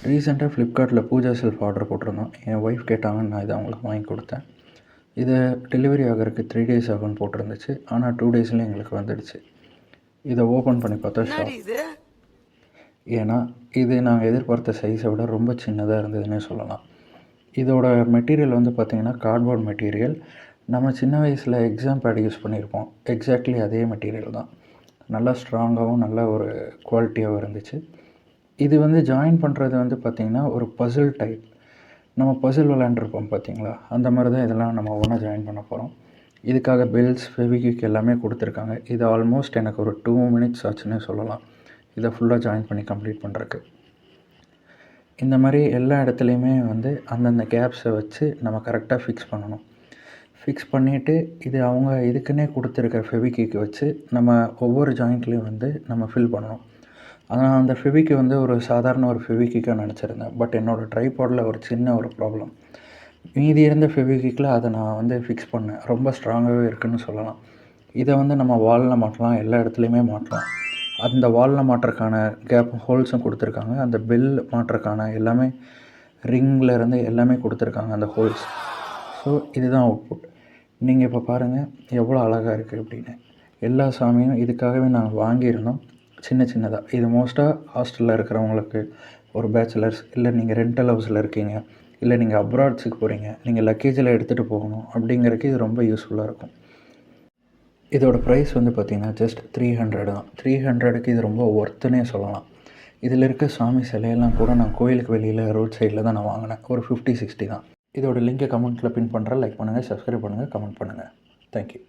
ரீசெண்டாக ஃப்ளிப்கார்ட்டில் Pooja self order போட்டிருந்தோம். என் ஒய்ஃப் கேட்டாங்கன்னு நான் இதை அவங்களுக்கு வாங்கி கொடுத்தேன். இதை டெலிவரி ஆகிறதுக்கு 3 டேஸ் ஆகும்னு போட்டிருந்துச்சு. ஆனால் 2 டேஸ்லேயும் எங்களுக்கு வந்துடுச்சு. இதை ஓப்பன் பண்ணி பார்த்தா ஷாக். ஏன்னா இது நாங்கள் எதிர்பார்த்த சைஸை விட ரொம்ப சின்னதாக இருந்ததுன்னே சொல்லலாம். இதோட மெட்டீரியல் வந்து பார்த்திங்கன்னா கார்ட்போர்ட் மெட்டீரியல். நம்ம சின்ன வயசில் எக்ஸாம் பேட் யூஸ் பண்ணியிருப்போம். எக்ஸாக்ட்லி அதே மெட்டீரியல் தான். நல்லா ஸ்ட்ராங்காகவும் நல்ல ஒரு குவாலிட்டியாகவும் இருந்துச்சு. இது வந்து ஜாயின் பண்ணுறது வந்து பார்த்திங்கன்னா ஒரு பசில் டைப். நம்ம பசில் விளையாண்டுருப்போம் பார்த்திங்களா, அந்த மாதிரி தான் இதெல்லாம் நம்ம ஒன்றா ஜாயின் பண்ண போகிறோம். இதுக்காக பெல்ஸ், ஃபெவிக்விக் எல்லாமே கொடுத்துருக்காங்க. இது ஆல்மோஸ்ட் எனக்கு ஒரு 2 மினிட்ஸ் ஆச்சுன்னே சொல்லலாம் இதை ஃபுல்லாக ஜாயின் பண்ணி கம்ப்ளீட் பண்ணுறதுக்கு. இந்த மாதிரி எல்லா இடத்துலையுமே வந்து அந்தந்த கேப்ஸை வச்சு நம்ம கரெக்டாக ஃபிக்ஸ் பண்ணணும். ஃபிக்ஸ் பண்ணிவிட்டு இது அவங்க இதுக்குன்னே கொடுத்துருக்க ஃபெவிக்விக் வச்சு நம்ம ஒவ்வொரு ஜாயிண்ட்லேயும் வந்து நம்ம ஃபில் பண்ணணும். ஆனால் அந்த ஃபெவிக்கு வந்து ஒரு சாதாரண ஒரு ஃபெவிக்விக்காக நினச்சிருந்தேன். பட் என்னோடய ட்ரைபாடில் ஒரு சின்ன ஒரு ப்ராப்ளம். மீதி இருந்த ஃபெவிக்விக்கில் அதை நான் வந்து ஃபிக்ஸ் பண்ணேன். ரொம்ப ஸ்ட்ராங்காகவே இருக்குதுன்னு சொல்லலாம். இதை வந்து நம்ம வாலில் மாட்டலாம், எல்லா இடத்துலையுமே மாட்டலாம். அந்த வாலில் மாட்டுறதுக்கான கேப் ஹோல்ஸும் கொடுத்துருக்காங்க. அந்த பெல் மாட்டுறதுக்கான எல்லாமே ரிங்கில் எல்லாமே கொடுத்துருக்காங்க அந்த ஹோல்ஸ். ஸோ இதுதான் அவுட்புட். நீங்கள் இப்போ பாருங்கள் எவ்வளோ அழகாக இருக்குது அப்படின்னு. எல்லா சாமியும் இதுக்காகவே நாங்கள் வாங்கியிருந்தோம் சின்ன சின்னதாக. இது மோஸ்ட்டாக ஹாஸ்டலில் இருக்கிறவங்களுக்கு, ஒரு பேச்சுலர்ஸ், இல்லை நீங்கள் ரெண்டல் ஹவுஸில் இருக்கீங்க, இல்லை நீங்கள் அப்ராட்ஸுக்கு போகிறீங்க, நீங்கள் லக்கேஜில் எடுத்துகிட்டு போகணும் அப்படிங்கிறதுக்கு இது ரொம்ப யூஸ்ஃபுல்லாக இருக்கும். இதோட ப்ரைஸ் வந்து பார்த்திங்கன்னா ஜஸ்ட் 300 தான். 300க்கு இது ரொம்ப ஒர்த்துன்னே சொல்லலாம். இதில் இருக்க சாமி சிலையெல்லாம் கூட நான் கோயிலுக்கு வெளியில் ரோட் சைடில் தான் நான் வாங்கினேன். ஒரு 50-60 தான். இதோட லிங்கை கமெண்ட்டில் பின் பண்ணுறேன். லைக் பண்ணுங்கள், சப்ஸ்கிரைப் பண்ணுங்கள், கமெண்ட் பண்ணுங்கள். தேங்க்யூ.